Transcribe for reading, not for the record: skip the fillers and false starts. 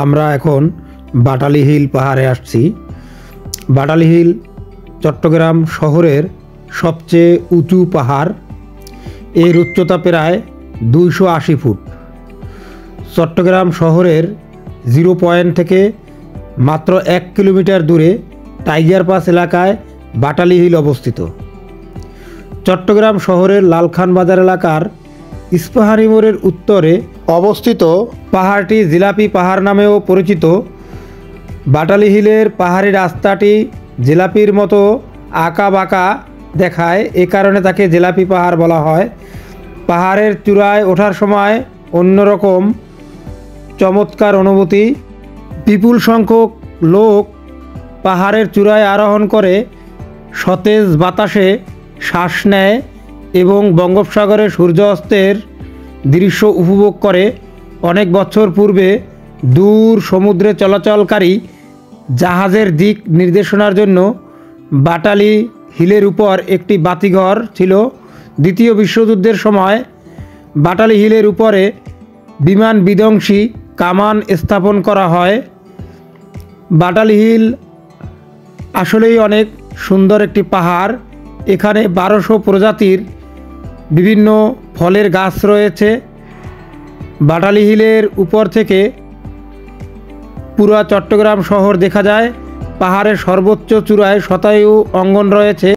আমরা এখন বাটালি হিল পাহাড়ে আসছি। বাটালি হিল চট্টগ্রাম শহরের সবচেয়ে উঁচু পাহাড়। এর উচ্চতা প্রায় 280 ফুট। চট্টগ্রাম শহরের 0 পয়েন্ট থেকে মাত্র 1 কিলোমিটার দূরে টাইগার পাস এলাকায় বাটালি হিল অবস্থিত। চট্টগ্রাম শহরের লালখান বাজার এলাকার ইস্পাহানি মোড়ের উত্তরে অবস্থিত পাহাড়টি জিলাপি পাহাড় নামেও পরিচিত। বাটালি হিলের পাহাড়ি রাস্তাটি জিলাপির মতো আঁকা বাঁকা দেখায়, এ কারণে তাকে জিলাপি পাহাড় বলা হয়। পাহাড়ের চূড়ায় ওঠার সময় অন্যরকম চমৎকার অনুভূতি। বিপুল সংখ্যক লোক পাহাড়ের চূড়ায় আরোহণ করে সতেজ বাতাসে শ্বাস নেয় এবং বঙ্গোপসাগরে সূর্যাস্তের দৃশ্য উপভোগ করে। অনেক বছর পূর্বে দূর সমুদ্রে চলাচলকারী জাহাজের দিক নির্দেশনার জন্য বাটালি হিলের উপর একটি বাতিঘর ছিল। দ্বিতীয় বিশ্বযুদ্ধের সময় বাটালি হিলের উপরে বিমান বিধ্বংসী কামান স্থাপন করা হয়। বাটালি হিল আসলেই অনেক সুন্দর একটি পাহাড়। এখানে 1200 প্রজাতির বিভিন্ন ফলের গাছ রয়েছে। বাটালি হিলের উপর থেকে পুরো চট্টগ্রাম শহর দেখা যায়। পাহাড়ের সর্বোচ্চ চূড়ায় শতায়ু অঙ্গন রয়েছে।